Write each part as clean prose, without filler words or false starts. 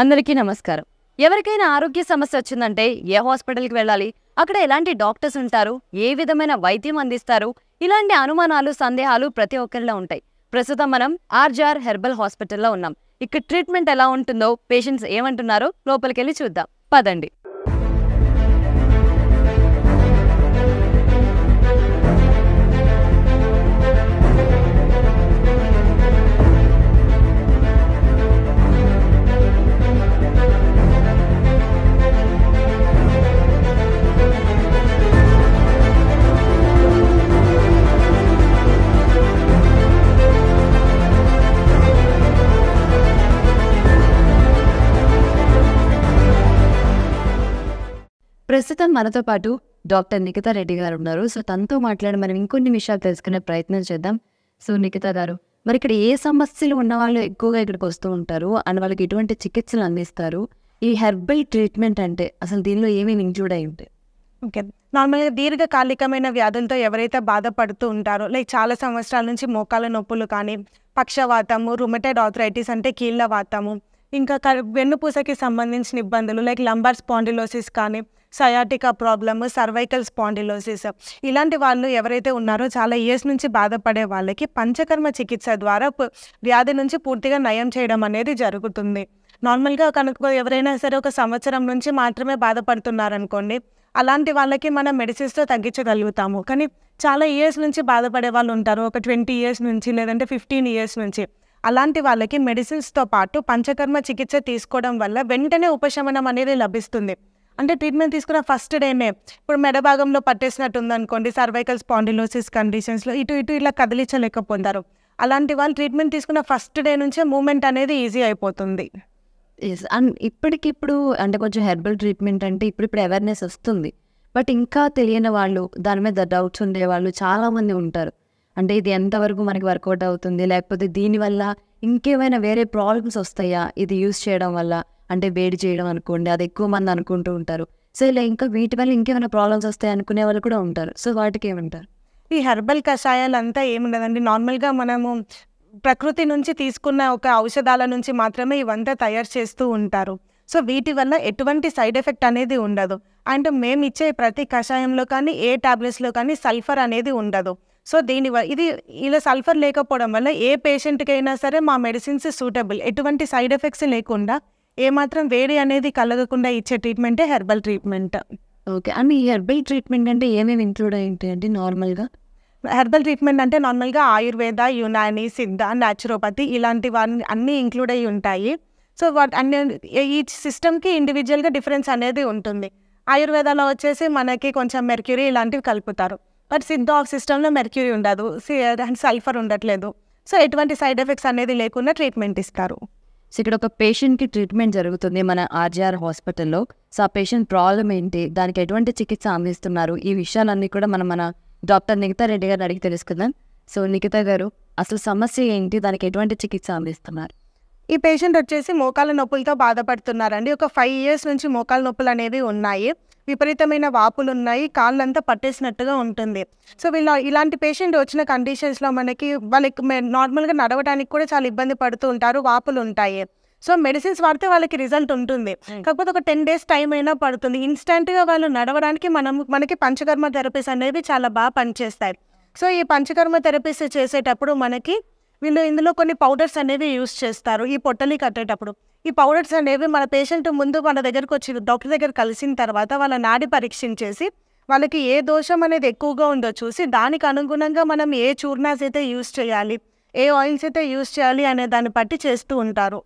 అందరికీ నమస్కారం. ఎవరికైనా ఆరోగ్య సమస్య వచ్చిందంటే ఏ హాస్పిటల్‌కి వెళ్ళాలి? అక్కడ ఎలాంటి డాక్టర్స్ ఉంటారు? ఏ విధమైన వైద్యం అందిస్తారు? ఇలాంటి అనుమానాలు, సందేహాలు ప్రతి ఒక్కరిలో ఉంటాయి. ప్రస్తుతం మనం ఆర్‌జీఆర్ హెర్బల్ హాస్పిటల్‌లో ఉన్నాం. ఇక్కడ ట్రీట్మెంట్ ఎలా ఉంటుందో, పేషెంట్స్ ఏమంటున్నారో లోపలికెళ్ళి చూద్దాం. పదండి. ప్రస్తుతం మనతో పాటు డాక్టర్ నిఖితా రెడ్డి గారు ఉన్నారు. సో తనతో మాట్లాడి మనం ఇంకొన్ని విషయాలు తెలుసుకునే ప్రయత్నం చేద్దాం. సో నిఖితా గారు, మరి ఇక్కడ ఏ సమస్యలు ఉన్నవాళ్ళు ఎక్కువగా ఇక్కడికి వస్తూ ఉంటారు అండ్ వాళ్ళకి ఎటువంటి చికిత్సలు అందిస్తారు? ఈ హెర్బల్ ట్రీట్మెంట్ అంటే అసలు దీనిలో ఏమేమి ఇంక్లూడ్ అయి ఉంటాయి? ఓకే. నార్మల్‌గా దీర్ఘకాలికమైన వ్యాధులతో ఎవరైతే బాధపడుతూ ఉంటారో, లైక్ చాలా సంవత్సరాల నుంచి మోకాళ్ళ నొప్పులు కానీ, పక్షవాతము, రుమటైడ్ ఆర్థరైటిస్ అంటే కీళ్ళ వాతము, ఇంకా వెన్నుపూసకి సంబంధించిన ఇబ్బందులు లైక్ లంబార్ స్పాండిలోసిస్ కానీ, సయాటికా ప్రాబ్లమ్, సర్వైకల్ స్పాండిలోసిస్, ఇలాంటి వాళ్ళు ఎవరైతే ఉన్నారో చాలా ఇయర్స్ నుంచి బాధపడే వాళ్ళకి పంచకర్మ చికిత్స ద్వారా వ్యాధి నుంచి పూర్తిగా నయం చేయడం అనేది జరుగుతుంది. నార్మల్గా కనుక ఎవరైనా సరే ఒక సంవత్సరం నుంచి మాత్రమే బాధపడుతున్నారనుకోండి, అలాంటి వాళ్ళకి మనం మెడిసిన్స్తో తగ్గించగలుగుతాము. కానీ చాలా ఇయర్స్ నుంచి బాధపడే వాళ్ళు ఉంటారు, ఒక 20 ఇయర్స్ నుంచి లేదంటే 15 ఇయర్స్ నుంచి. అలాంటి వాళ్ళకి మెడిసిన్స్తో పాటు పంచకర్మ చికిత్స తీసుకోవడం వల్ల వెంటనే ఉపశమనం అనేది లభిస్తుంది. అంటే ట్రీట్మెంట్ తీసుకున్న ఫస్ట్ డేనే ఇప్పుడు మెడ భాగంలో పట్టేసినట్టు ఉందనుకోండి, సర్వైకల్ స్పాండిలోసిస్ కండిషన్స్లో ఇటు ఇలా కదిలించలేకపోతారు. అలాంటి వాళ్ళు ట్రీట్మెంట్ తీసుకున్న ఫస్ట్ డే నుంచే మూమెంట్ అనేది ఈజీ అయిపోతుంది. ఎస్. అండ్ ఇప్పటికిప్పుడు అంటే కొంచెం హెర్బల్ ట్రీట్మెంట్ అంటే ఇప్పుడు అవేర్నెస్ వస్తుంది. బట్ ఇంకా తెలియని వాళ్ళు, దాని మీద డౌట్స్ ఉండేవాళ్ళు చాలామంది ఉంటారు. అంటే ఇది ఎంతవరకు మనకి వర్కౌట్ అవుతుంది, లేకపోతే దీనివల్ల ఇంకేమైనా వేరే ప్రాబ్లమ్స్ వస్తాయా ఇది యూస్ చేయడం వల్ల? అంటే వేడి చేయడం అనుకోండి, అది ఎక్కువ మంది అనుకుంటూ ఉంటారు. సో ఇలా ఇంకా వీటి వల్ల ఇంకేమైనా ప్రాబ్లమ్స్ వస్తాయి అనుకునే వాళ్ళు కూడా ఉంటారు. సో వాటికి ఏమంటారు? ఈ హెర్బల్ కషాయాలంతా ఏముండదండి, నార్మల్గా మనము ప్రకృతి నుంచి తీసుకున్న ఒక ఔషధాల నుంచి మాత్రమే ఇవంతా తయారు చేస్తూ ఉంటారు. సో వీటి వల్ల ఎటువంటి సైడ్ ఎఫెక్ట్ అనేది ఉండదు. అండ్ మేము ఇచ్చే ప్రతి కషాయంలో కానీ ఏ టాబ్లెట్స్లో కానీ సల్ఫర్ అనేది ఉండదు. సో ఇది ఇలా సల్ఫర్ లేకపోవడం వల్ల ఏ పేషెంట్కి అయినా సరే మా మెడిసిన్స్ సూటబుల్, ఎటువంటి సైడ్ ఎఫెక్ట్స్ లేకుండా, ఏమాత్రం వేడి అనేది కలగకుండా ఇచ్చే ట్రీట్మెంటే హెర్బల్ ట్రీట్మెంట్. ఓకే. అండ్ ఈ హెర్బల్ ట్రీట్మెంట్ అంటే ఏమేమి ఇంక్లూడ్ అయి ఉంటాయండి నార్మల్గా? హెర్బల్ ట్రీట్మెంట్ అంటే నార్మల్గా ఆయుర్వేద, యునాని, సిద్ధ, న్యాచురోపతి ఇలాంటివన్నీ అన్నీ ఇంక్లూడ్ అయ్యి ఉంటాయి. సో అన్ని ఈ సిస్టమ్కి ఇండివిజువల్గా డిఫరెన్స్ అనేది ఉంటుంది. ఆయుర్వేదాలో వచ్చేసి మనకి కొంచెం మెర్క్యూరీ ఇలాంటివి కలుపుతారు. బట్ సిద్ధ ఆఫ్ సిస్టంలో మెర్క్యూరీ ఉండదు, సల్ఫర్ ఉండట్లేదు. సో ఎటువంటి సైడ్ ఎఫెక్ట్స్ అనేది లేకుండా ట్రీట్మెంట్ ఇస్తారు. సో ఇక్కడ ఒక పేషెంట్కి ట్రీట్మెంట్ జరుగుతుంది మన ఆర్‌జీఆర్ హాస్పిటల్లో. సో ఆ పేషెంట్ ప్రాబ్లం ఏంటి, దానికి ఎటువంటి చికిత్స అందిస్తున్నారు, ఈ విషయాలన్నీ కూడా మనం మన డాక్టర్ నిఖితా రెడ్డి గారిని అడిగి తెలుసుకుందాం. సో నిఖితా గారు, అసలు సమస్య ఏంటి, దానికి ఎటువంటి చికిత్స అందిస్తున్నారు? ఈ పేషెంట్ వచ్చేసి మోకాళ్ళ నొప్పులతో బాధపడుతున్నారండి. ఒక 5 ఇయర్స్ నుంచి మోకాళ్ళ నొప్పులు అనేవి ఉన్నాయి, విపరీతమైన వాపులు ఉన్నాయి, కాళ్ళంతా పట్టేసినట్టుగా ఉంటుంది. సో ఇలాంటి పేషెంట్ వచ్చిన కండిషన్స్లో వాళ్ళకి నార్మల్గా నడవడానికి కూడా చాలా ఇబ్బంది పడుతూ ఉంటారు, వాపులు ఉంటాయి. సో మెడిసిన్స్ వాడితే వాళ్ళకి రిజల్ట్ ఉంటుంది, కాకపోతే ఒక 10 డేస్ టైం అయినా పడుతుంది. ఇన్స్టెంట్గా వాళ్ళు నడవడానికి మనకి పంచకర్మ థెరపీస్ అనేవి చాలా బాగా పనిచేస్తాయి. సో ఈ పంచకర్మ థెరపీస్ చేసేటప్పుడు వీళ్ళు ఇందులో కొన్ని పౌడర్స్ అనేవి యూస్ చేస్తారు ఈ పొట్టలి కట్టేటప్పుడు. ఈ పౌడర్స్ అనేవి మన పేషెంట్ ముందు మన దగ్గరకు వచ్చి డాక్టర్ దగ్గర కలిసిన తర్వాత వాళ్ళ నాడి పరీక్షించేసి వాళ్ళకి ఏ దోషం అనేది ఎక్కువగా ఉందో చూసి దానికి అనుగుణంగా మనం ఏ చూర్ణాస్ అయితే యూస్ చేయాలి, ఏ ఆయిల్స్ అయితే యూస్ చేయాలి అనే దాన్ని బట్టి చేస్తూ ఉంటారు.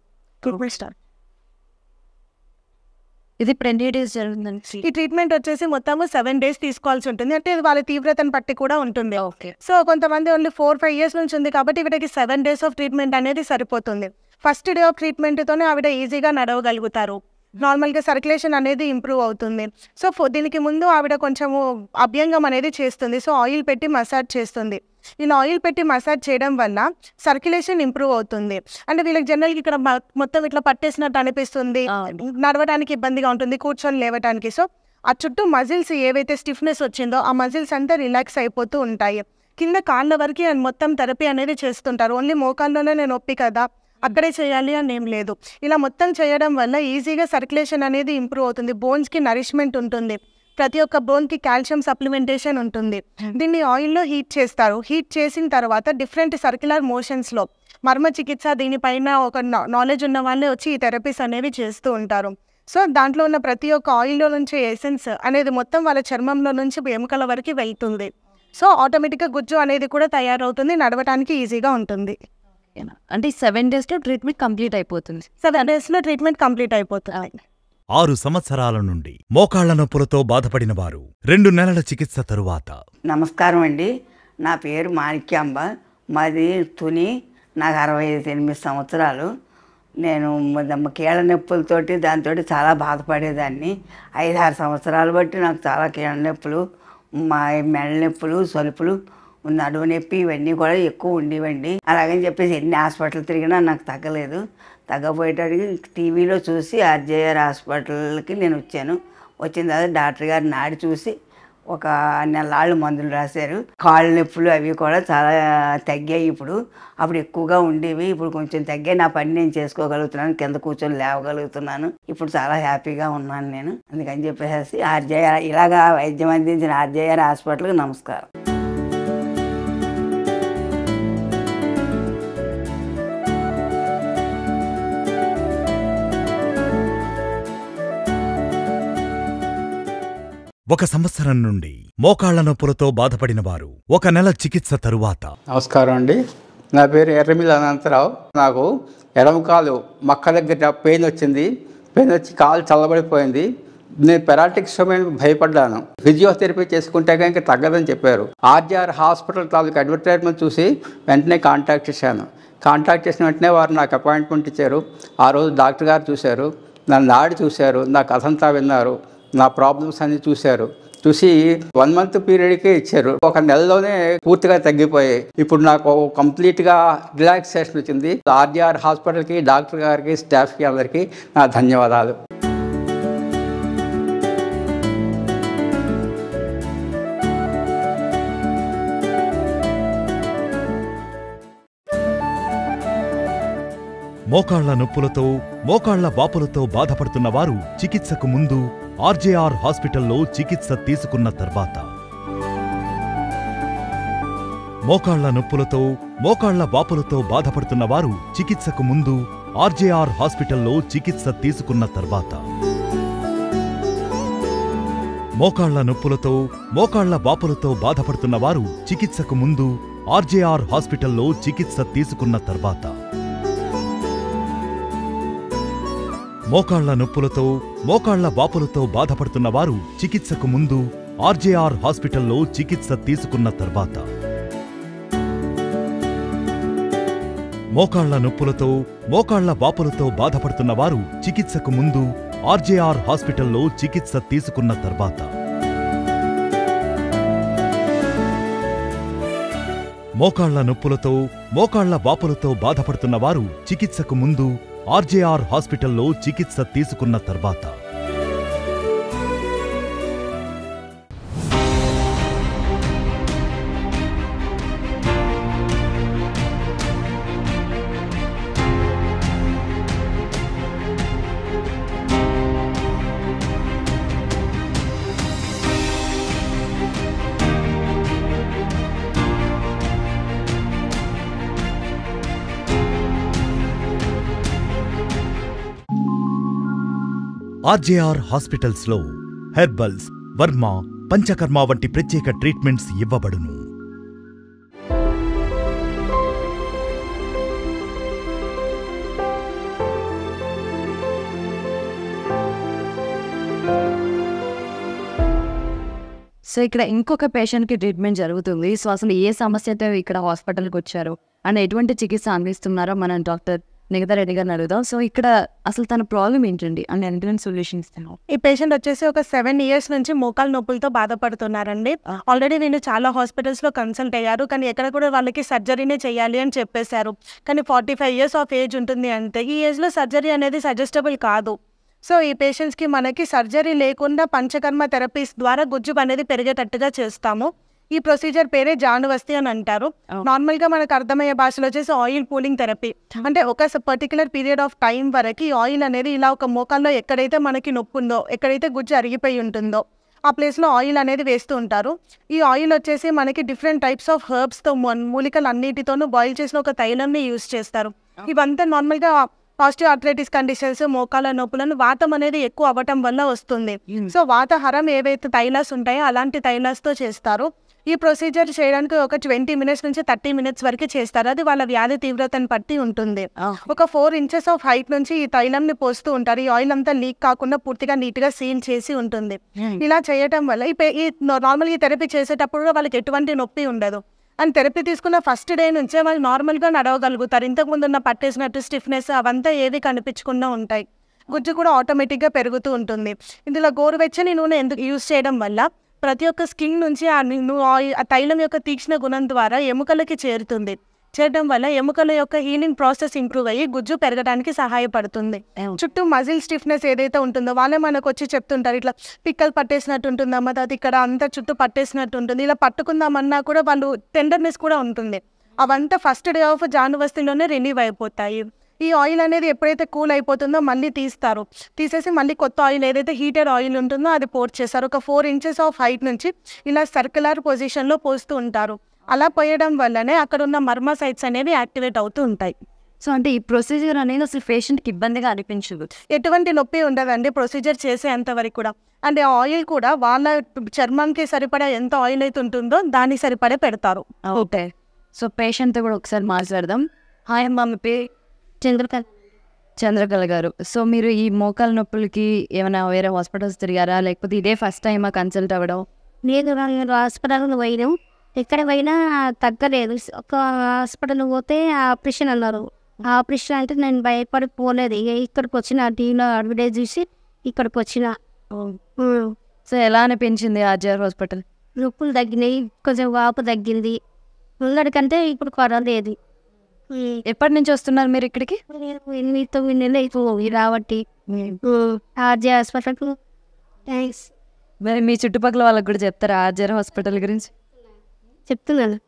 ఇది ఇప్పుడు ఎన్ని డేస్ జరుగుతుందండి? ఈ ట్రీట్మెంట్ వచ్చేసి మొత్తము 7 డేస్ తీసుకోవాల్సి ఉంటుంది. అంటే ఇది వాళ్ళ తీవ్రతను బట్టి కూడా ఉంటుంది. ఓకే. సో కొంతమంది ఓన్లీ 4-5 ఇయర్స్ నుంచి ఉంది కాబట్టి వీటికి 7 డేస్ ఆఫ్ ట్రీట్మెంట్ అనేది సరిపోతుంది. ఫస్ట్ డే ఆఫ్ ట్రీట్మెంట్తోనే ఆవిడ ఈజీగా నడవగలుగుతారు. నార్మల్గా సర్క్యులేషన్ అనేది ఇంప్రూవ్ అవుతుంది. సో దీనికి ముందు ఆవిడ కొంచెము అభ్యంగం అనేది చేస్తుంది. సో ఆయిల్ పెట్టి మసాజ్ చేస్తుంది. ఇలా ఆయిల్ పెట్టి మసాజ్ చేయడం వల్ల సర్క్యులేషన్ ఇంప్రూవ్ అవుతుంది. అంటే వీళ్ళకి జనరల్గా ఇక్కడ మొత్తం ఇట్లా పట్టేసినట్టు అనిపిస్తుంది, నడవడానికి ఇబ్బందిగా ఉంటుంది, కూర్చొని లేవడానికి. సో ఆ చుట్టూ మజిల్స్ ఏవైతే స్టిఫ్నెస్ వచ్చిందో ఆ మజిల్స్ అంతా రిలాక్స్ అయిపోతూ ఉంటాయి. కింద కాళ్ళ వరకు మొత్తం థెరపీ అనేది చేస్తుంటారు. ఓన్లీ మోకాల్లోనే నొప్పి కదా అక్కడే చేయాలి అని ఏం లేదు. ఇలా మొత్తం చేయడం వల్ల ఈజీగా సర్క్యులేషన్ అనేది ఇంప్రూవ్ అవుతుంది. బోన్స్కి నరిష్మెంట్ ఉంటుంది. ప్రతి ఒక్క బోన్కి కాల్షియం సప్లిమెంటేషన్ ఉంటుంది. దీన్ని ఆయిల్లో హీట్ చేస్తారు. హీట్ చేసిన తర్వాత డిఫరెంట్ సర్క్యులర్ మోషన్స్లో మర్మ చికిత్స దీనిపైన ఒక నాలెడ్జ్ ఉన్న వాళ్ళే వచ్చి ఈ థెరపీస్ అనేవి చేస్తూ ఉంటారు. సో దాంట్లో ఉన్న ప్రతి ఒక్క ఆయిల్లో నుంచి ఎసెన్స్ అనేది మొత్తం వాళ్ళ చర్మంలో నుంచి ఎముకల వరకు వెళ్తుంది. సో ఆటోమేటిక్గా గుజ్జు అనేది కూడా తయారవుతుంది, నడవడానికి ఈజీగా ఉంటుంది. అంటే 7 daysలో ట్రీట్మెంట్ కంప్లీట్ అయిపోతుంది. 7 daysలో ట్రీట్మెంట్ కంప్లీట్ అయిపోతుంది. 6 సంవత్సరాల నుండి మోకాళ్ల నొప్పులతో బాధపడిన వారు 2 నెలల చికిత్స తరువాత. నమస్కారం అండి, నా పేరు మాణిక్యాంబ, మాది తుని, నాకు 68 సంవత్సరాలు. నేను కీళ్ళ నొప్పులతోటి దాంతో చాలా బాధపడేదాన్ని. 5-6 సంవత్సరాలు బట్టి నాకు చాలా కీళ్ళ నొప్పులు, మా మెడ నొప్పులు, సలుపులు, నడుము నొప్పి ఇవన్నీ కూడా ఎక్కువ ఉండేవండి. అలాగని చెప్పేసి ఎన్ని హాస్పిటల్ తిరిగినా నాకు తగ్గలేదు. తగ్గపోయేటడికి టీవీలో చూసి ఆర్జేఆర్ హాస్పిటల్కి నేను వచ్చాను. వచ్చిన తర్వాత డాక్టర్ గారు నాడి చూసి ఒక నెలలు మందులు రాశారు. కాళ్ళ నొప్పులు అవి కూడా చాలా తగ్గాయి. అప్పుడు ఎక్కువగా ఉండేవి, ఇప్పుడు కొంచెం తగ్గాయి. నా పని నేను చేసుకోగలుగుతున్నాను, కింద కూర్చొని లేవగలుగుతున్నాను. ఇప్పుడు చాలా హ్యాపీగా ఉన్నాను నేను. అందుకని చెప్పేసి ఆర్జేఆర్ ఇలాగా వైద్యం అందించిన ఆర్జేఆర్ హాస్పిటల్కి నమస్కారం. ఒక సంవత్సరం నుండి మోకాళ్ల నొప్పులతో బాధపడిన వారు 1 నెల చికిత్స తరువాత. నమస్కారం అండి, నా పేరు ఎర్రమిల్లి అనంతరావు. నాకు ఎడమ కాలు మక్క దగ్గర పెయిన్ వచ్చింది. పెయిన్ వచ్చి కాలు చల్లబడిపోయింది. నేను పెరాటిక్ స్టోమీకి భయపడ్డాను. ఫిజియోథెరపీ చేసుకుంటే ఇంకా తగ్గదని చెప్పారు. ఆర్జీఆర్ హాస్పిటల్ తాలూకు అడ్వర్టైజ్మెంట్ చూసి వెంటనే కాంటాక్ట్ చేశాను. కాంటాక్ట్ చేసిన వెంటనే వారు నాకు అపాయింట్మెంట్ ఇచ్చారు. ఆ రోజు డాక్టర్ గారు చూశారు, నన్ను నాడి చూశారు, నా కథంతా విన్నారు, నా ప్రాబ్లమ్స్ అన్నీ చూశారు. చూసి 1 month పీరియడ్కే ఇచ్చారు. 1 నెలలోనే పూర్తిగా తగ్గిపోయాయి. ఇప్పుడు నాకు కంప్లీట్గా రిలాక్సేషన్ వచ్చింది. ఆర్జీఆర్ హాస్పిటల్కి, డాక్టర్ గారికి, స్టాఫ్కి అందరికీ నా ధన్యవాదాలు. మోకాళ్ల నొప్పులతో, మోకాళ్ల వాపులతో బాధపడుతున్న వారు చికిత్సకు ముందు ఆర్జేఆర్ హాస్పిటల్లో చికిత్స తీసుకున్న తర్వాత. మోకాళ్ల నొప్పులతో, మోకాళ్ల వాపులతో బాధపడుతున్న వారు చికిత్సకు ముందు ఆర్జేఆర్ హాస్పిటల్లో చికిత్స తీసుకున్న తర్వాత. మోకాళ్ల నొప్పులతో, మోకాళ్ల వాపులతో బాధపడుతున్న వారు చికిత్సకు ముందు ఆర్జేఆర్ హాస్పిటల్లో చికిత్స తీసుకున్న తర్వాత. మోకాళ్ల నొప్పులతో, మోకాళ్ల వాపులతో బాధపడుతున్న వారు చికిత్సకు ముందు ఆర్జేఆర్ హాస్పిటల్లో చికిత్స తీసుకున్న తర్వాత. మోకాళ్ల నొప్పులతో, మోకాళ్ల వాపులతో బాధపడుతున్న వారు చికిత్సకు ముందు ఆర్జేఆర్ హాస్పిటల్లో చికిత్స తీసుకున్న తర్వాత. మోకాళ్ల నొప్పులతో, మోకాళ్ల వాపులతో బాధపడుతున్న వారు చికిత్సకు ముందు ఆర్జేఆర్ హాస్పిటల్లో చికిత్స తీసుకున్న తర్వాత. ఆర్జేఆర్ హాస్పిటల్స్లో హెర్బల్స్, వర్మ, పంచకర్మ వంటి ప్రత్యేక ట్రీట్మెంట్స్ ఇవ్వబడును. సో ఇక్కడ ఇంకొక పేషెంట్కి ట్రీట్మెంట్ జరుగుతుంది. సో అసలు ఏ సమస్యతో ఇక్కడ హాస్పిటల్కి వచ్చారు అండ్ ఎటువంటి చికిత్స అందిస్తున్నారో మనం డాక్టర్ నిగదా రెడ్డి గారిని అడుగుదాం. సో ఇక్కడ అసలు తన ప్రాబ్లం ఏంటండి అండ్ ఎటువంటి సొల్యూషన్ ఇస్తాను? ఈ పేషెంట్ వచ్చేసి ఒక 7 years నుంచి మోకాలు నొప్పులతో బాధపడుతున్నారండి. ఆల్రెడీ నేను చాలా హాస్పిటల్స్లో కన్సల్ట్ అయ్యారు, కానీ ఎక్కడ కూడా వాళ్ళకి సర్జరీనే చేయాలి అని చెప్పేశారు. కానీ 45 years ఆఫ్ ఏజ్ ఉంటుంది అంతే. ఈ ఏజ్లో సర్జరీ అనేది సజెస్టబుల్ కాదు. సో ఈ పేషెంట్స్కి మనకి సర్జరీ లేకుండా పంచకర్మ థెరపీస్ ద్వారా గుజ్జు అనేది పెరిగేటట్టుగా చేస్తాము. ఈ ప్రొసీజర్ పేరే జానువస్తి అని అంటారు. నార్మల్గా మనకు అర్థమయ్యే భాషలో వచ్చేసి ఆయిల్ పూలింగ్ థెరపీ. అంటే ఒక పర్టికులర్ పీరియడ్ ఆఫ్ టైం వరకు ఈ ఆయిల్ అనేది ఇలా ఒక మోకాల్లో ఎక్కడైతే మనకి నొప్పి ఉందో, ఎక్కడైతే గుజ్జు అరిగిపోయి ఉంటుందో ఆ ప్లేస్లో ఆయిల్ అనేది వేస్తూ ఉంటారు. ఈ ఆయిల్ వచ్చేసి మనకి డిఫరెంట్ టైప్స్ ఆఫ్ హెర్బ్స్తో మూలికలు అన్నిటితోనూ బాయిల్ చేసిన ఒక తైలంని యూజ్ చేస్తారు. ఇవంతా నార్మల్గా పాజిటివ్ ఆర్థరైటిస్ కండిషన్స్, మోకాల నొప్పులను వాతం అనేది ఎక్కువ అవ్వటం వల్ల వస్తుంది. సో వాతహరం ఏవైతే తైలాస్ ఉంటాయో అలాంటి తైలాస్తో చేస్తారు. ఈ ప్రొసీజర్ చేయడానికి ఒక 20 minutes నుంచి 30 minutes వరకు చేస్తారు. అది వాళ్ళ వ్యాధి తీవ్రతను బట్టి ఉంటుంది. ఒక 4 inches ఆఫ్ హైట్ నుంచి ఈ తైలంని పోస్తూ ఉంటారు. ఈ ఆయిల్ అంతా లీక్ కాకుండా పూర్తిగా నీట్గా సీల్ చేసి ఉంటుంది. ఇలా చేయటం వల్ల ఈ నార్మల్గా ఈ థెరపీ చేసేటప్పుడు వాళ్ళకి ఎటువంటి నొప్పి ఉండదు. అండ్ థెరపీ తీసుకున్న ఫస్ట్ డే నుంచే వాళ్ళు నార్మల్గా నడవగలుగుతారు. ఇంతకుముందు ఉన్న పట్టేసినట్టు స్టిఫ్నెస్ అవంతా ఏది కనిపించకుండా ఉంటాయి. గుజ్జు కూడా ఆటోమేటిక్గా పెరుగుతూ ఉంటుంది. ఇందులో గోరువెచ్చని నూనె ఎందుకు యూజ్ చేయడం వల్ల ప్రతి ఒక్క స్కిన్ నుంచి ఆ తైలం యొక్క తీక్షణ గుణం ద్వారా ఎముకలకి చేరుతుంది. చేయడం వల్ల ఎముకల యొక్క హీలింగ్ ప్రాసెస్ ఇంప్రూవ్ అయ్యి గుజ్జు పెరగడానికి సహాయపడుతుంది. చుట్టూ మజిల్ స్టిఫ్నెస్ ఏదైతే ఉంటుందో వాళ్ళే మనకు వచ్చి చెప్తుంటారు, ఇట్లా పిక్కలు పట్టేసినట్టు ఉంటుందమ్మా, అది ఇక్కడ అంతా చుట్టూ పట్టేసినట్టు ఉంటుంది, ఇలా పట్టుకుందామన్నా కూడా వాళ్ళు టెండర్నెస్ కూడా ఉంటుంది. అవంతా ఫస్ట్ డే ఆఫ్ జానువస్తిలోనే రిలీవ్ అయిపోతాయి. ఈ ఆయిల్ అనేది ఎప్పుడైతే కూల్ అయిపోతుందో మళ్ళీ తీసేసి మళ్ళీ కొత్త ఆయిల్ ఏదైతే హీటెడ్ ఆయిల్ ఉంటుందో అది పోర్ చేస్తారు. ఒక 4 inches ఆఫ్ హైట్ నుంచి ఇలా సర్క్యులర్ పొజిషన్లో పోస్తూ ఉంటారు. అలా పోయడం వల్లనే అక్కడ ఉన్న మర్మ సైట్స్ అనేవి యాక్టివేట్ అవుతూ ఉంటాయి. సో అంటే ఈ ప్రొసీజర్ అనేది అసలు పేషెంట్కి ఇబ్బందిగా అనిపించదు, ఎటువంటి నొప్పి ఉండదండి ప్రొసీజర్ చేసేంతవరకు కూడా. అండ్ ఆయిల్ కూడా వాళ్ళ చర్మంకి సరిపడా ఎంత ఆయిల్ అయితే ఉంటుందో దానికి సరిపడే పెడతారు. ఓకే, సో పేషెంట్తో కూడా ఒకసారి మాట్లాడదాం. హాయ్ అమ్మా, మీ పేరు? చంద్రకళ గారు. సో మీరు ఈ మోకాల నొప్పులకి ఏమైనా వేరే హాస్పిటల్స్ తిరిగారా, లేకపోతే ఇదే ఫస్ట్ టైమా కన్సల్ట్ అవ్వడం? లేదు, హాస్పిటల్కి పోయినాం, ఎక్కడ పోయినా తగ్గలేదు. ఒక హాస్పిటల్ పోతే ఆపరేషన్ అన్నారు. ఆపరేషన్ అంటే నేను భయపడి పోలేదు. ఇక ఇక్కడికి వచ్చిన టీవీలో అడ్వర్టైజ్ చూసి ఇక్కడికి వచ్చిన. సో ఎలా అనిపించింది ఆర్జీఆర్ హాస్పిటల్? నొప్పులు తగ్గినాయి, కొంచెం వాపు తగ్గింది. ముందడికంటే ఇప్పుడు పర్వాలేదు. ఎప్పటి నుంచి వస్తున్నారు మీరు ఇక్కడికి? 8-9 నెలలు అయిపోయి రాబట్టి ఆర్జీఆర్ హాస్పిటల్కు థ్యాంక్స్. మరి మీ చుట్టుపక్కల వాళ్ళకి కూడా చెప్తారా ఆర్జీఆర్ హాస్పిటల్ గురించి? చెప్తున్నాను.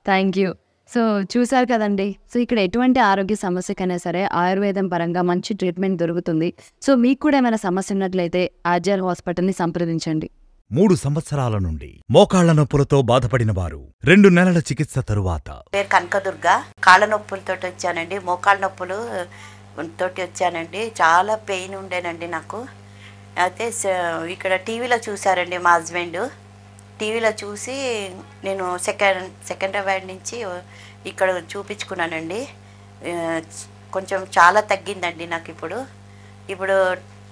Thank you. సో చూసారు కదండి, సో ఇక్కడ ఎటువంటి ఆరోగ్య సమస్యకైనా సరే ఆయుర్వేదం పరంగా మంచి ట్రీట్మెంట్ దొరుకుతుంది. సో మీకు కూడా ఏమైనా సమస్య ఉన్నట్లయితే ఆర్జీఆర్ హాస్పిటల్ని సంప్రదించండి. 3 సంవత్సరాల నుండి మోకాళ్ల నొప్పులతో బాధపడిన వారు 2 నెలల చికిత్స తరువాత. పేరు కనకదుర్గ. కాళ్ళ నొప్పులతో వచ్చానండి, మోకాళ్ళ నొప్పులు తోటి వచ్చానండి. చాలా పెయిన్ ఉండేనండి నాకు. అయితే ఇక్కడ టీవీలో చూసారండి మా హస్బెండ్. టీవీలో చూసి నేను సెకండ్రాబాద్ నుంచి ఇక్కడ చూపించుకున్నానండి. కొంచెం చాలా తగ్గిందండి నాకు. ఇప్పుడు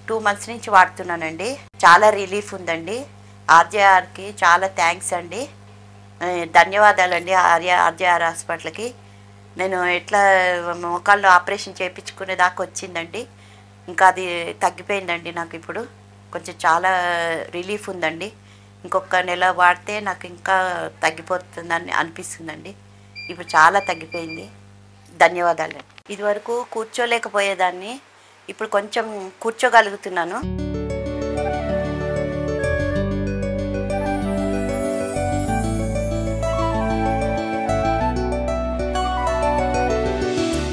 2 months నుంచి వాడుతున్నానండి. చాలా రిలీఫ్ ఉందండి. ఆర్జీఆర్కి చాలా థ్యాంక్స్ అండి, ధన్యవాదాలండి ఆర్జీఆర్ హాస్పిటల్కి. నేను ఎట్లా మోకాళ్ళు ఆపరేషన్ చేయించుకునే దాకా వచ్చిందండి. ఇంకా అది తగ్గిపోయిందండి నాకు. ఇప్పుడు కొంచెం చాలా రిలీఫ్ ఉందండి. ఇంకొక నెల వాడితే నాకు ఇంకా తగ్గిపోతుందని అనిపిస్తుందండి. ఇప్పుడు చాలా తగ్గిపోయింది. ధన్యవాదాలు. ఇదివరకు కూర్చోలేకపోయేదాన్ని, ఇప్పుడు కొంచెం కూర్చోగలుగుతున్నాను.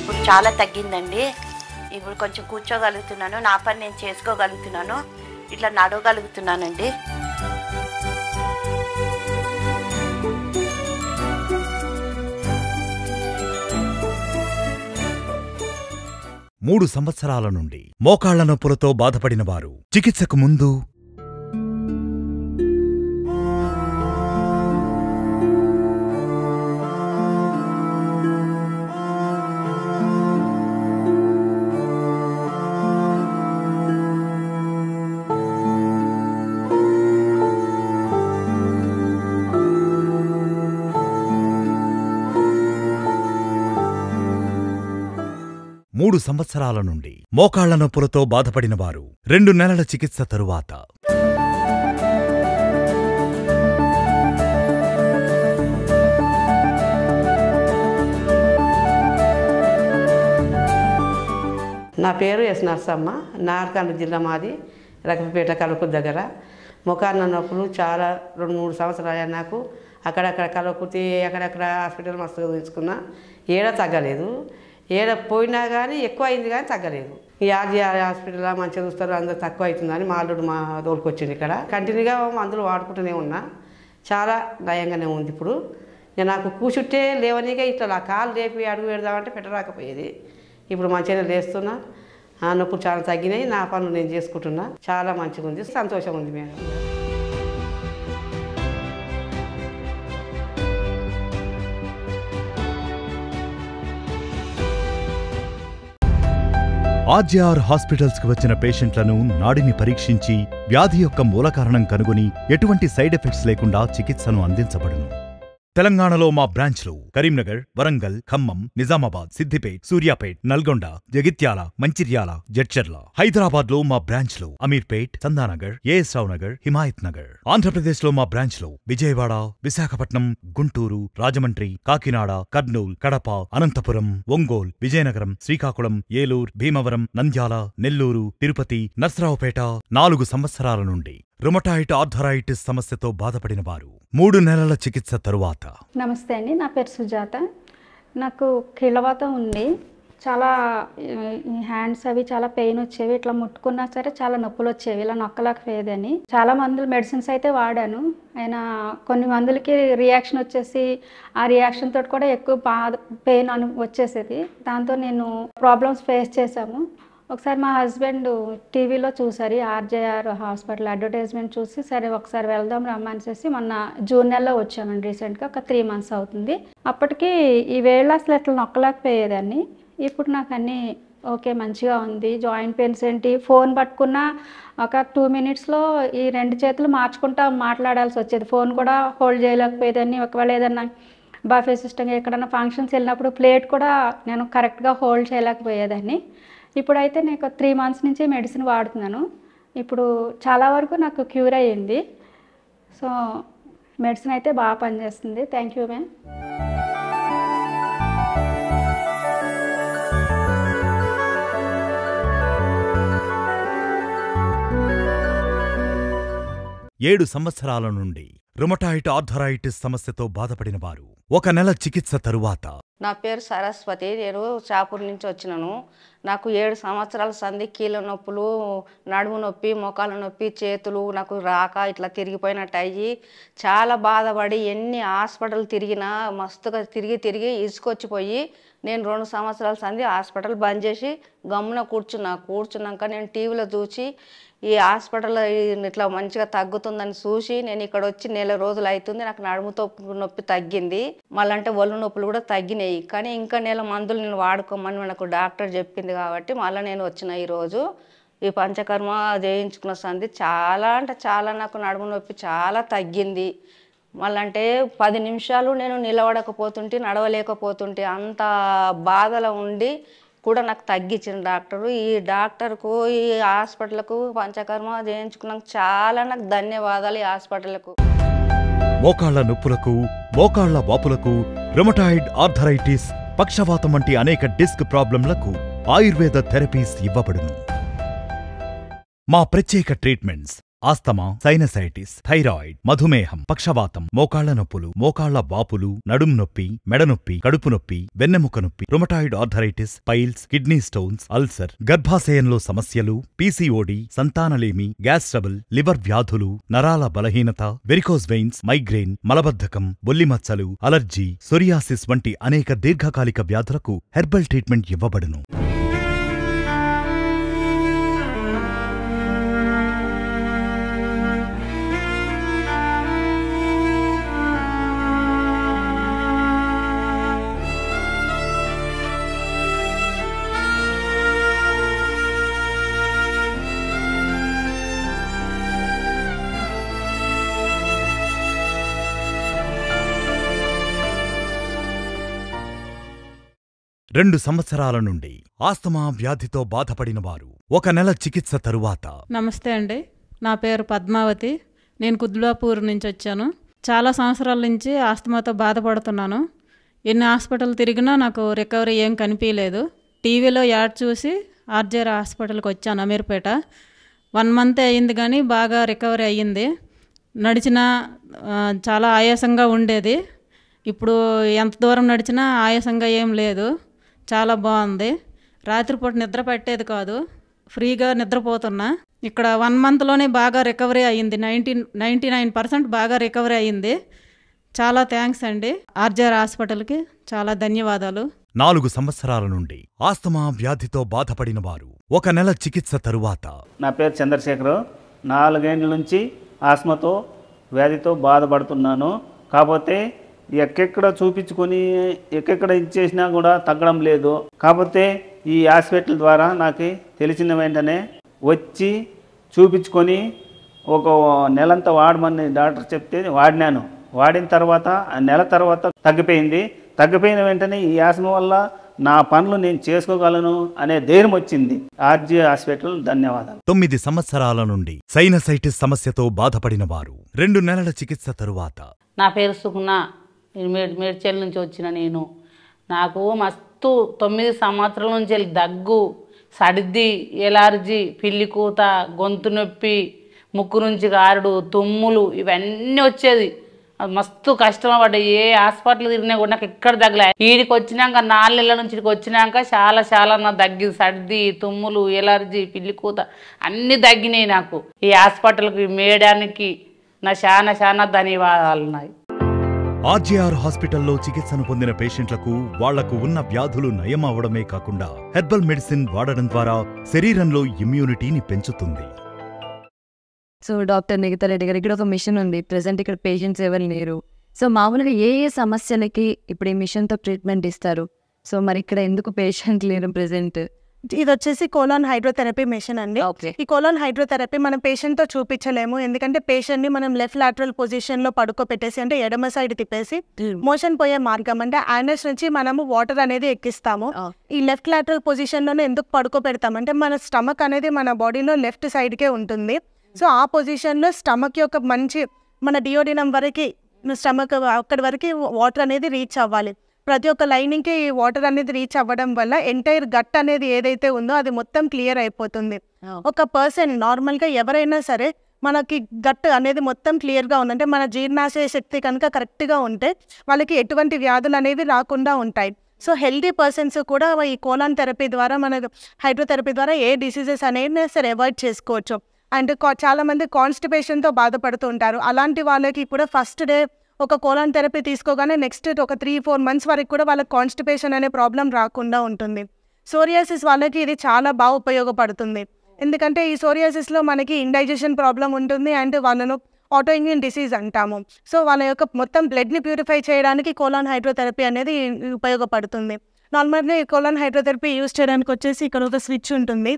ఇప్పుడు చాలా తగ్గిందండి. ఇప్పుడు కొంచెం కూర్చోగలుగుతున్నాను, నా పని నేను చేసుకోగలుగుతున్నాను, ఇట్లా నడవగలుగుతున్నానండి. మూడు సంవత్సరాల నుండి మోకాళ్ల నొప్పులతో బాధపడిన వారు చికిత్సకు ముందు 3 సంవత్సరాల నుండి మోకాళ్ల నొప్పులతో బాధపడిన వారు 2 నెలల చికిత్స తరువాత. నా పేరు ఎస్ నర్సమ్మ. నార్కాండ జిల్లా, మాది రకపేట కలుపు దగ్గర. ముఖాన్న నొప్పులు చాలా 2-3 సంవత్సరాలు నాకు అక్కడక్కడ కలవకుర్తి అక్కడక్కడ హాస్పిటల్ మస్తుగా చూసుకున్నా ఏడ తగ్గలేదు. ఏడ పోయినా కానీ ఎక్కువ అయింది కానీ తగ్గలేదు. ఈ ఆర్జీఆర్ హాస్పిటల్లో మంచిగా చూస్తారు, అందరూ తక్కువ అవుతుందని మా అల్లుడు మా తోలుకొచ్చింది. ఇక్కడ కంటిన్యూగా మందులు వాడుకుంటూనే ఉన్నా, చాలా నయంగానే ఉంది. ఇప్పుడు నాకు కూర్చుంటే లేవనిగా ఇట్లా కాలు రేపి అడుగు పెడదామంటే పెట్టరాకపోయేది. ఇప్పుడు మంచిగానే లేస్తున్నా, ఆ నొప్పులు చాలా తగ్గినాయి. నా పనులు నేను చేసుకుంటున్నా, చాలా మంచిగా ఉంది, సంతోషం ఉంది మేడం. ఆర్జేఆర్ హాస్పిటల్స్ కు వచ్చిన పేషెంట్లను నాడిని పరీక్షించి వ్యాధి యొక్క మూల కారణం కనుగొని ఎటువంటి సైడ్ ఎఫెక్ట్స్ లేకుండా చికిత్సను అందించబడును. తెలంగాణలో మా బ్రాంచ్లు కరీంనగర్, వరంగల్, ఖమ్మం, నిజామాబాద్, సిద్దిపేట్, సూర్యాపేట్, నల్గొండ, జగిత్యాల, మంచిర్యాల, జడ్చర్ల. హైదరాబాద్ లో మా బ్రాంచ్లు అమీర్పేట్, చందానగర్, ఏఎస్ రావు నగర్, హిమాయత్ నగర్. ఆంధ్రప్రదేశ్ లో మా బ్రాంచ్లు విజయవాడ, విశాఖపట్నం, గుంటూరు, రాజమండ్రి, కాకినాడ, కర్నూల్, కడప, అనంతపురం, ఒంగోల్, విజయనగరం, శ్రీకాకుళం, ఏలూరు, భీమవరం, నంద్యాల, నెల్లూరు, తిరుపతి, నర్సరావుపేట. 4 సంవత్సరాల నుండి రుమటాయిడ్ ఆర్థరైటిస్ సమస్యతో బాధపడిన వారు 3 నెలల చికిత్స తరువాత. నమస్తే అండి, నా పేరు సుజాత. నాకు కీళ్ళవాతం ఉంది. చాలా హ్యాండ్స్ అవి చాలా పెయిన్ వచ్చేవి. ఇట్లా ముట్టుకున్నా సరే చాలా నొప్పులు వచ్చేవి, ఇలా నొక్కలేకపోయేదని. చాలా మందులు మెడిసిన్స్ అయితే వాడాను. అయినా కొన్ని మందులకి రియాక్షన్ వచ్చేసి ఆ రియాక్షన్ తోటి కూడా ఎక్కువ పెయిన్ వచ్చేసేది. దాంతో నేను ప్రాబ్లమ్స్ ఫేస్ చేశాము. ఒకసారి మా హస్బెండ్ టీవీలో చూసారు, ఆర్జేఆర్ హాస్పిటల్ అడ్వర్టైజ్మెంట్ చూసి సరే ఒకసారి వెళ్దాం రమ్మనిసేసి మొన్న జూన్ నెలలో వచ్చామండి. రీసెంట్గా ఒక 3 months అవుతుంది. అప్పటికి ఈ వేళ అసలు అట్లా నొక్కలేకపోయేదాన్ని. ఇప్పుడు నాకు అన్నీ ఓకే, మంచిగా ఉంది. జాయింట్ పెయిన్స్ ఏంటి, ఫోన్ పట్టుకున్నా ఒక 2 minutesలో ఈ 2 చేతులు మార్చుకుంటా మాట్లాడాల్సి వచ్చేది. ఫోన్ కూడా హోల్డ్ చేయలేకపోయేదాన్ని. ఒకవేళ ఏదన్నా బఫే సిస్టమ్ ఎక్కడన్నా ఫంక్షన్స్ వెళ్ళినప్పుడు ప్లేట్ కూడా నేను కరెక్ట్గా హోల్డ్ చేయలేకపోయేదాన్ని. ఇప్పుడైతే నేను 3 months నుంచి మెడిసిన్ వాడుతున్నాను. ఇప్పుడు చాలా వరకు నాకు క్యూర్ అయ్యింది. సో మెడిసిన్ అయితే బాగా పనిచేస్తుంది. Thank you ma'am. ఏడు సంవత్సరాల నుండి రుమటాయిడ్ ఆర్థరైటిస్ సమస్యతో బాధపడిన వారు 1 నెల చికిత్స తరువాత. నా పేరు సరస్వతి. నేను చాపూర్ నుంచి వచ్చినాను. నాకు 7 సంవత్సరాల సంధి కీళ్ళ నొప్పులు, నడుము నొప్పి, మోకాల నొప్పి, చేతులు నాకు రాక ఇట్లా తిరిగిపోయినట్టు అయ్యి చాలా బాధపడి ఎన్ని హాస్పిటల్ తిరిగినా మస్తుగా తిరిగి ఇసుకొచ్చిపోయి నేను 2 సంవత్సరాల సంధి హాస్పిటల్ బంద్ చేసి గమ్మున కూర్చున్నాక నేను టీవీలో చూసి ఈ హాస్పిటల్ ఇట్లా మంచిగా తగ్గుతుందని చూసి నేను ఇక్కడ వచ్చి 1 నెల రోజులు అవుతుంది. నాకు నడుము నొప్పి తగ్గింది, మళ్ళీ ఒళ్ళు నొప్పులు కూడా తగ్గినాయి. కానీ ఇంకా 1 నెల మందులు నేను వాడుకోమని నాకు డాక్టర్ చెప్పింది కాబట్టి మళ్ళీ నేను వచ్చిన ఈరోజు ఈ పంచకర్మ చేయించుకున్న సంధి చాలా అంటే చాలా నాకు నడుము నొప్పి చాలా తగ్గింది. మళ్ళీ 10 నిమిషాలు నేను నిలబడకపోతుంటే నడవలేకపోతుంటే అంత బాధలో ఉండి కూడా నాకు తగ్గించిన డాక్టరు. ఈ డాక్టర్కు, ఈ హాస్పిటల్కు, పంచకర్మ చేయించుకున్నాక చాలా నాకు ధన్యవాదాలు ఈ హాస్పిటల్కు. మోకాళ్ల నొప్పులకు, మోకాళ్ల వాపులకు, రుమటాయిడ్ ఆర్థరైటిస్, పక్షవాతం వంటి అనేక డిస్క్ ప్రాబ్లంలకు ఆయుర్వేద థెరపీస్ ఇవ్వబడును. మా ప్రత్యేక ట్రీట్మెంట్స్ ఆస్తమా, సైనసైటిస్, థైరాయిడ్, మధుమేహం, పక్షవాతం, మోకాళ్ల నొప్పులు, మోకాళ్ల వాపులు, నడుం నొప్పి, మెడనొప్పి, కడుపు నొప్పి, వెన్నెముక నొప్పి, rheumatoid arthritis, piles, kidney stones, ulcer, గర్భాశయంలో సమస్యలు, పీసీఓడి, సంతానలేమి, గ్యాస్ ట్రబుల్, లివర్ వ్యాధులు, నరాల బలహీనత, వెరికోస్ వెయిన్స్, మైగ్రేన్, మలబద్ధకం, బొల్లిమచ్చలు, అలర్జీ, సొరియాసిస్ వంటి అనేక దీర్ఘకాలిక వ్యాధులకు హెర్బల్ ట్రీట్మెంట్ ఇవ్వబడును. రెండు సంవత్సరాల నుండి ఆస్తమా వ్యాధితో బాధపడిన వారు 1 నెల చికిత్స తరువాత. నమస్తే అండి, నా పేరు పద్మావతి. నేను కుద్లాపూర్ నుంచి వచ్చాను. చాలా సంవత్సరాల నుంచి ఆస్తమాతో బాధపడుతున్నాను. ఎన్ని హాస్పిటల్ తిరిగినా నాకు రికవరీ ఏం కనిపించలేదు. టీవీలో యాడ్ చూసి ఆర్జేఆర్ హాస్పిటల్కి వచ్చాను, అమీర్పేట. 1 month అయ్యింది కానీ బాగా రికవరీ అయ్యింది. నడిచినా చాలా ఆయాసంగా ఉండేది. ఇప్పుడు ఎంత దూరం నడిచినా ఆయాసంగా ఏం లేదు, చాలా బాగుంది. రాత్రిపూట నిద్ర పట్టేది కాదు, ఫ్రీగా నిద్రపోతున్నా. ఇక్కడ 1 మంత్లోనే బాగా రికవరీ అయ్యింది, 99% బాగా రికవరీ అయ్యింది. చాలా థ్యాంక్స్ అండి ఆర్జీఆర్ హాస్పిటల్కి, చాలా ధన్యవాదాలు. 4 సంవత్సరాల నుండి ఆస్తమా వ్యాధితో బాధపడిన వారు 1 నెల చికిత్స తరువాత. నా పేరు చంద్రశేఖర్, 4 ఏళ్ళ నుంచి ఆస్మాతో వ్యాధితో బాధపడుతున్నాను. కాకపోతే ఎక్కడెక్కడ చూపించుకొని ఎక్కడెక్కడ ఇచ్చేసినా కూడా తగ్గడం లేదు. కాకపోతే ఈ హాస్పిటల్ ద్వారా నాకు తెలిసిన వెంటనే వచ్చి చూపించుకొని ఒక నెలంతా వాడమని డాక్టర్ చెప్తే వాడినాను. వాడిన తర్వాత నెల తర్వాత తగ్గిపోయింది. తగ్గిపోయిన వెంటనే ఈ ఆస్మా వల్ల నా పనులు నేను చేసుకోగలను అనే ధైర్యం వచ్చింది. ఆర్జీ హాస్పిటల్ ధన్యవాదాలు. 9 సంవత్సరాల నుండి సైనసైటిస్ సమస్యతో బాధపడిన వారు 2 నెలల చికిత్స తరువాత. నా పేరు సుగుణ, మేడ్చల్ నుంచి వచ్చిన నేను. నాకు మస్తు 9 సంవత్సరాల నుంచి దగ్గు, సర్ది, ఎలర్జీ, పిల్లి కూత, గొంతు నొప్పి, ముక్కు నుంచి గారుడు, తుమ్ములు ఇవన్నీ వచ్చేది. మస్తు కష్టం పడ్డా. ఏ హాస్పిటల్ తిరిగినా కూడా నాకు ఎక్కడ తగ్గలే. వీడికి వచ్చినాక 4 నెలల నుంచి ఇక్కడికి వచ్చినాక చాలా నా తగ్గింది. సర్ది, తుమ్ములు, ఎలర్జీ, పిల్లి కూత అన్నీ తగ్గినాయి నాకు. ఈ హాస్పిటల్కి మేయడానికి నా చాలా ధన్యవాదాలు ఉన్నాయి. ఆర్జీఆర్ హాస్పిటల్లో చికిత్సను పొందిన పేషెంట్లకు వాళ్లకు ఉన్న వ్యాధులు నయం అవడమే కాకుండా హెర్బల్ మెడిసిన్ వాడడం ద్వారా శరీరంలో ఇమ్యూనిటీని పెంచుతుంది. సో డాక్టర్ నిఖితా రెడ్డి గారు, ఇక్కడ ఒక మిషన్ ఉంది. ప్రెసెంట్ ఇక్కడ పేషెంట్స్ ఎవరు లేరు. సో మామూలుగా ఏ సమస్యలకి ఇప్పుడు ఈ మిషన్తో ట్రీట్మెంట్ ఇస్తారు? సో మరి ఇక్కడ ఎందుకు పేషెంట్ లేరు ప్రెసెంట్? ఇది వచ్చేసి కోలాన్ హైడ్రోథెరపీ మెషిన్ అండి. ఈ కోలాన్ హైడ్రోథెరపీ మనం పేషెంట్తో చూపించలేము, ఎందుకంటే పేషెంట్ని మనం లెఫ్ట్ లాటరల్ పొజిషన్లో పడుకోబెట్టేసి, అంటే ఎడమ సైడ్ తిప్పేసి మోషన్ పోయే మార్గం అంటే యానస్ నుంచి మనము వాటర్ అనేది ఎక్కిస్తాము. ఈ లెఫ్ట్ లాటరల్ పొజిషన్లోనే ఎందుకు పడుకోబెడతామంటే మన స్టమక్ అనేది మన బాడీలో లెఫ్ట్ సైడ్కే ఉంటుంది. సో ఆ పొజిషన్లో స్టమక్ యొక్క మంచి మన డియోడినం వరకు స్టమక్ అక్కడి వరకు వాటర్ అనేది రీచ్ అవ్వాలి. ప్రతి ఒక్క లైనింగ్కి ఈ వాటర్ అనేది రీచ్ అవ్వడం వల్ల ఎంటైర్ గట్ అనేది ఏదైతే ఉందో అది మొత్తం క్లియర్ అయిపోతుంది. ఒక పర్సన్ నార్మల్గా ఎవరైనా సరే మనకి గట్ అనేది మొత్తం క్లియర్గా ఉందంటే, మన జీర్ణాశయ శక్తి కనుక కరెక్ట్గా ఉంటే వాళ్ళకి ఎటువంటి వ్యాధులు అనేవి రాకుండా ఉంటాయి. సో హెల్దీ పర్సన్స్ కూడా ఈ కోలాన్ థెరపీ ద్వారా, మన హైడ్రోథెరపీ ద్వారా ఏ డిసీజెస్ అనేవి సరే అవాయిడ్ చేసుకోవచ్చు. అండ్ చాలామంది కాన్స్టిపేషన్తో బాధపడుతూ ఉంటారు. అలాంటి వాళ్ళకి కూడా ఫస్ట్ డే ఒక కోలాన్ థెరపీ తీసుకోగానే నెక్స్ట్ ఒక 3-4 మంత్స్ వరకు కూడా వాళ్ళకి కాన్స్టిపేషన్ అనే ప్రాబ్లం రాకుండా ఉంటుంది. సోరియాసిస్ వాళ్ళకి ఇది చాలా బాగా ఉపయోగపడుతుంది. ఎందుకంటే ఈ సోరియాసిస్లో మనకి ఇండైజెషన్ ప్రాబ్లం ఉంటుంది అండ్ వాళ్ళను ఆటో ఇమ్యూన్ డిసీజ్ అంటాము. సో వాళ్ళ యొక్క మొత్తం బ్లడ్ని ప్యూరిఫై చేయడానికి కోలాన్ హైడ్రోథెరపీ అనేది ఉపయోగపడుతుంది. నార్మల్గా ఈ కోలాన్ హైడ్రోథెరపీ యూజ్ చేయడానికి వచ్చేసి ఇక్కడ ఒక స్విచ్ ఉంటుంది.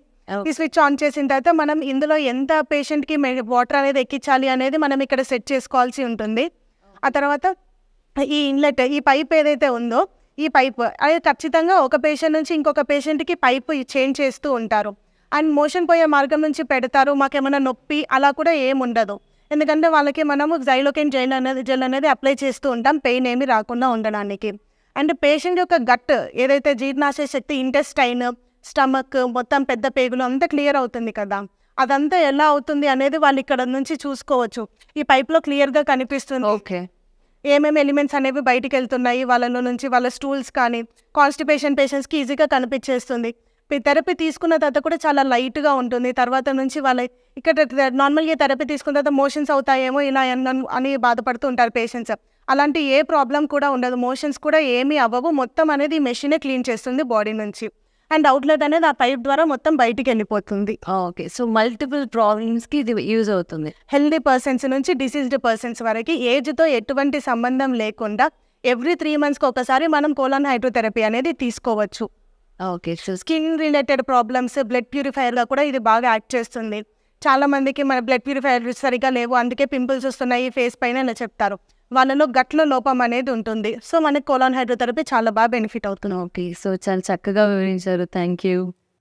ఈ స్విచ్ ఆన్ చేసిన తర్వాత మనం ఇందులో ఎంత పేషెంట్కి వాటర్ అనేది ఎక్కించాలి అనేది మనం ఇక్కడ సెట్ చేసుకోవాల్సి ఉంటుంది. ఆ తర్వాత ఈ ఇన్లెట్, ఈ పైప్ ఏదైతే ఉందో ఈ పైప్ అది ఖచ్చితంగా ఒక పేషెంట్ నుంచి ఇంకొక పేషెంట్కి పైప్ చేంజ్ చేస్తూ ఉంటారు. అండ్ మోషన్ పోయే మార్గం నుంచి పెడతారు. మాకేమైనా నొప్పి అలా కూడా ఏముండదు, ఎందుకంటే వాళ్ళకి మనము జైలోకెన్ జెల్ అనేది అప్లై చేస్తూ ఉంటాం పెయిన్ ఏమి రాకుండా ఉండడానికి. అండ్ పేషెంట్ యొక్క గట్ ఏదైతే జీర్ణాశయ శక్తి, ఇంటెస్టైన్, స్టమక్, మొత్తం పెద్ద పేగులు అంతా క్లియర్ అవుతుంది కదా, అదంతా ఎలా అవుతుంది అనేది వాళ్ళు ఇక్కడ నుంచి చూసుకోవచ్చు. ఈ పైప్లో క్లియర్గా కనిపిస్తుంది ఏమేమి ఎలిమెంట్స్ అనేవి బయటికి వెళ్తున్నాయి వాళ్ళలో నుంచి. వాళ్ళ స్టూల్స్ కానీ కాన్స్టిపేషన్ పేషెంట్స్కి ఈజీగా కనిపించేస్తుంది. థెరపీ తీసుకున్న తర్వాత కూడా చాలా లైట్గా ఉంటుంది. తర్వాత నుంచి వాళ్ళ ఇక్కడ నార్మల్గా థెరపీ తీసుకున్న తర్వాత మోషన్స్ అవుతాయేమో ఇలా అని బాధపడుతూ ఉంటారు పేషెంట్స్. అలాంటి ఏ ప్రాబ్లం కూడా ఉండదు, మోషన్స్ కూడా ఏమీ అవ్వవు. మొత్తం అనేది ఈ మెషినే క్లీన్ చేస్తుంది బాడీ నుంచి. అండ్ అవుట్లెట్ అనేది ఆ పైప్ ద్వారా మొత్తం బయటికి వెళ్ళిపోతుంది. ఓకే, సో మల్టిపుల్ ప్రాబ్లమ్స్కి ఇది యూజ్ అవుతుంది. హెల్దీ పర్సన్స్ నుంచి డిసీజ్డ్ పర్సన్స్ వరకు ఏజ్తో ఎటువంటి సంబంధం లేకుండా ఎవ్రీ 3 మంత్స్కి ఒకసారి మనం కోలాన్ హైడ్రోథెరపీ అనేది తీసుకోవచ్చు. Okay, so skin related problems, blood ప్యూరిఫైయర్గా కూడా ఇది బాగా యాక్ట్ చేస్తుంది. చాలామందికి మన బ్లడ్ ప్యూరిఫైయర్ సరిగా లేవు, అందుకే పింపుల్స్ వస్తున్నాయి ఫేస్ పైన ఇలా చెప్తారు. వాళ్ళలో గట్లో లోపం అనేది ఉంటుంది. సో మనకి కోలాన్ హైడ్రోథెరపీ చాలా బాగా బెనిఫిట్ అవుతుంది. ఓకే, సో చాలా చక్కగా వివరించారు, థ్యాంక్ యూ.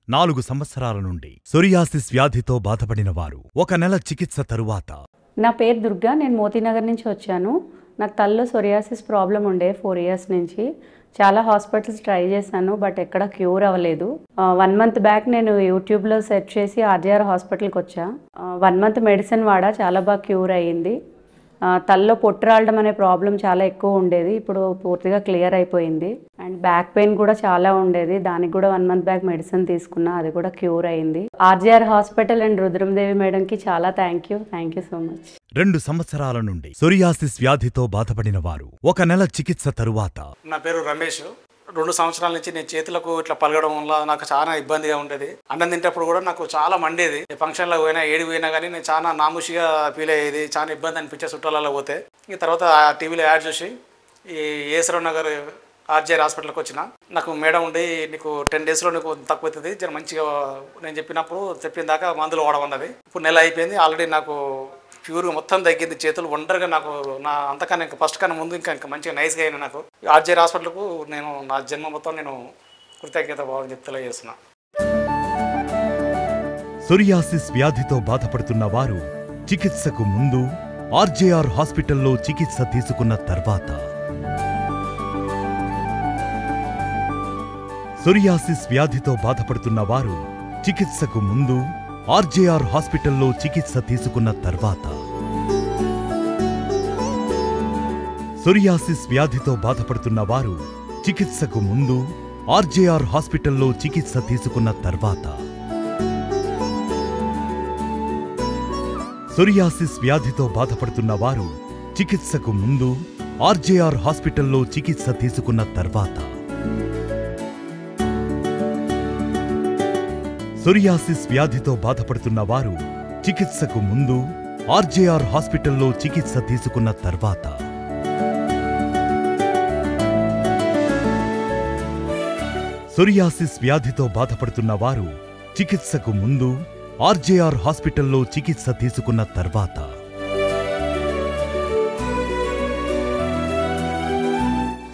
4 సంవత్సరాల నుండి సోరియాసిస్ వ్యాధితో బాధపడిన వారు 1 నెల చికిత్స తరువాత. నా పేరు దుర్గా, నేను మోతీనగర్ నుంచి వచ్చాను. నాకు తలలో సోరియాసిస్ ప్రాబ్లం ఉండే 4 ఇయర్స్ నుంచి. చాలా హాస్పిటల్స్ ట్రై చేశాను, బట్ ఎక్కడ క్యూర్ అవ్వలేదు. 1 మంత్ బ్యాక్ నేను యూట్యూబ్లో సెర్చ్ చేసి ఆర్జీఆర్ హాస్పిటల్కి వచ్చా. 1 మంత్ మెడిసిన్ వాడా, చాలా బాగా క్యూర్ అయ్యింది. తలలో పొట్టు రావడం అనే ప్రాబ్లం చాలా ఎక్కువ ఉండేది. ఇప్పుడు పూర్తిగా క్లియర్ అయిపోయింది. అండ్ బ్యాక్ పెయిన్ కూడా చాలా ఉండేది. దానికి కూడా 1 month బ్యాక్ మెడిసిన్ తీసుకున్నా, అది కూడా క్యూర్ అయింది. ఆర్జీఆర్ హాస్పిటల్ అండ్ రుద్రందేవి మేడంకి చాలా థ్యాంక్ యూ సో మచ్. 2 సంవత్సరాల నుండి సోరియాసిస్ వ్యాధితో బాధపడిన వారు 1 నెల చికిత్స తరువాత. నా పేరు రమేష్. 2 సంవత్సరాల నుంచి నేను చేతులకు ఇట్లా పలగడం వల్ల నాకు చాలా ఇబ్బందిగా ఉండేది. అన్నం తింటప్పుడు కూడా నాకు చాలా మండేది. ఫంక్షన్లకు పోయినా ఏడికి పోయినా కానీ నేను చాలా నామూషిగా ఫీల్ అయ్యేది. చాలా ఇబ్బంది అనిపించే చుట్టాలలో పోతే. ఈ తర్వాత టీవీలో యాడ్ చూసి ఈ ఏసరావు నగర్ ఆర్జీఆర్ హాస్పిటల్కి వచ్చిన. నాకు మేడం ఉండి నీకు 10 daysలో నీకు తక్కువ అవుతుంది, జర మంచిగా నేను చెప్పిన దాకా మందులు వాడమన్నది. ఇప్పుడు నెల అయిపోయింది. ఆల్రెడీ నాకు ప్యూర్గా మొత్తం తగ్గింది. చేతులు ఒంటరిగా నాకు నా అంతకన్నా ఇంకా ఫస్ట్ కన్నా ముందు ఇంకా మంచిగా నైస్గా అయినా. నాకు ఆర్జీఆర్ హాస్పిటల్కు నేను నా జన్మ మొత్తం నేను కృతజ్ఞత భావం చెప్తూ చేస్తున్నా. సోరియాసిస్ వ్యాధితో బాధపడుతున్న వారు చికిత్సకు ముందు, ఆర్జీఆర్ హాస్పిటల్లో చికిత్స తీసుకున్న తర్వాత. సోరియాసిస్ వ్యాధితో బాధపడుతున్న వారు చికిత్సకు ముందు, ఆర్జీఆర్ హాస్పిటల్లో చికిత్స తీసుకున్న తర్వాత. సోరియాసిస్ వ్యాధితో బాధపడుతున్న వారు చికిత్సకు ముందు, ఆర్జీఆర్ హాస్పిటల్లో చికిత్స తీసుకున్న తర్వాత. సోరియాసిస్ వ్యాధితో బాధపడుతున్న వారు చికిత్సకు ముందు, ఆర్జీఆర్ హాస్పిటల్లో చికిత్స తీసుకున్న తర్వాత. సోరియాసిస్ వ్యాధితో బాధపడుతున్న వారు చికిత్సకు ముందు, ఆర్జీఆర్ హాస్పిటల్లో చికిత్స తీసుకున్న తర్వాత. సోరియాసిస్ వ్యాధితో బాధపడుతున్న వారు చికిత్సకు ముందు, ఆర్జీఆర్ హాస్పిటల్లో చికిత్స తీసుకున్న తర్వాత.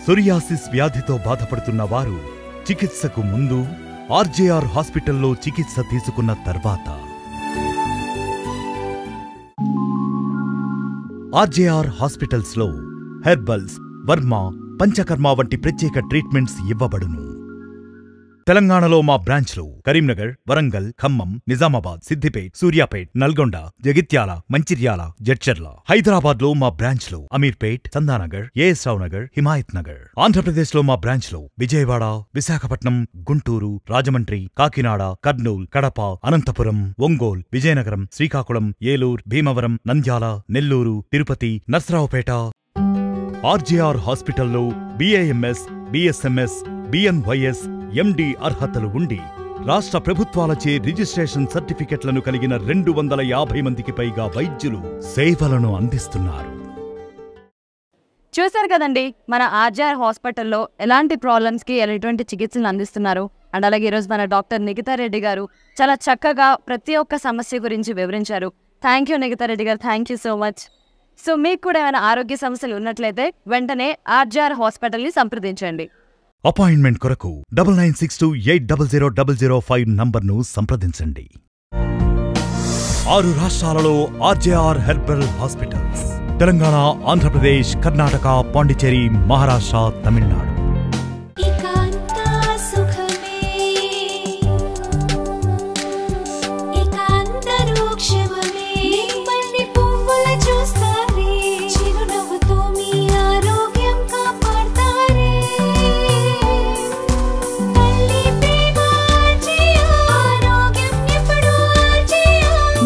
సోరియాసిస్ వ్యాధితో బాధపడుతున్న వారు చికిత్సకు ముందు, ఆర్జీఆర్ హాస్పిటల్లో చికిత్స తీసుకున్న తర్వాత. ఆర్జీఆర్ హాస్పిటల్స్లో హెర్బల్స్, వర్మ, పంచకర్మ వంటి ప్రత్యేక ట్రీట్మెంట్స్ ఇవ్వబడును. తెలంగాణలో మా బ్రాంచ్లు కరీంనగర్, వరంగల్, ఖమ్మం, నిజామాబాద్, సిద్దిపేట్, సూర్యాపేట్, నల్గొండ, జగిత్యాల, మంచిర్యాల, జడ్చర్ల. హైదరాబాద్లో మా బ్రాంచ్లు అమీర్పేట్, చందానగర్, ఏఎస్ రావు నగర్, హిమాయత్ నగర్. ఆంధ్రప్రదేశ్లో మా బ్రాంచ్లు విజయవాడ, విశాఖపట్నం, గుంటూరు, రాజమండ్రి, కాకినాడ, కర్నూల్, కడప, అనంతపురం, ఒంగోల్, విజయనగరం, శ్రీకాకుళం, ఏలూరు, భీమవరం, నంద్యాల, నెల్లూరు, తిరుపతి, నర్సరావుపేట. ఆర్జీఆర్ హాస్పిటల్లో బీఏఎంఎస్, బీఎస్ఎంఎస్, బిఎన్వైఎస్, ఎండి అర్హతలు ఉండి రాష్ట్ర ప్రభుత్వాలచే రిజిస్ట్రేషన్ సర్టిఫికెట్లను కలిగిన 250 మందికి పైగా వైద్యులు సేవలను అందిస్తున్నారు. చూశారు కదండి మన ఆర్జీఆర్ హాస్పిటల్లో ఎలాంటి ప్రాబ్లమ్స్కి ఎలాంటి చికిత్సలు అందిస్తున్నారు. అండ్ అలాగే ఈరోజు మన డాక్టర్ నిఖితా రెడ్డి గారు చాలా చక్కగా ప్రతి ఒక్క సమస్య గురించి వివరించారు. థ్యాంక్ యూ నిఖితా రెడ్డి గారు, thank you so much. So మీకు కూడా ఏమైనా ఆరోగ్య సమస్యలు ఉన్నట్లయితే వెంటనే ఆర్జీఆర్ హాస్పిటల్ని సంప్రదించండి. అపాయింట్మెంట్ కొరకు 9962800005 నంబర్ను సంప్రదించండి. 6 రాష్ట్రాలలో RGR herbal hospitals. Telangana, Andhra Pradesh, Karnataka, Pondicherry, Maharashtra, Tamil Nadu.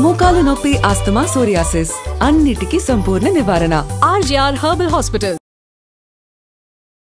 మోకాలు నొప్పి, ఆస్తమా, సోరియాసిస్ అన్నిటికీ సంపూర్ణ నివారణ. RGR herbal hospital.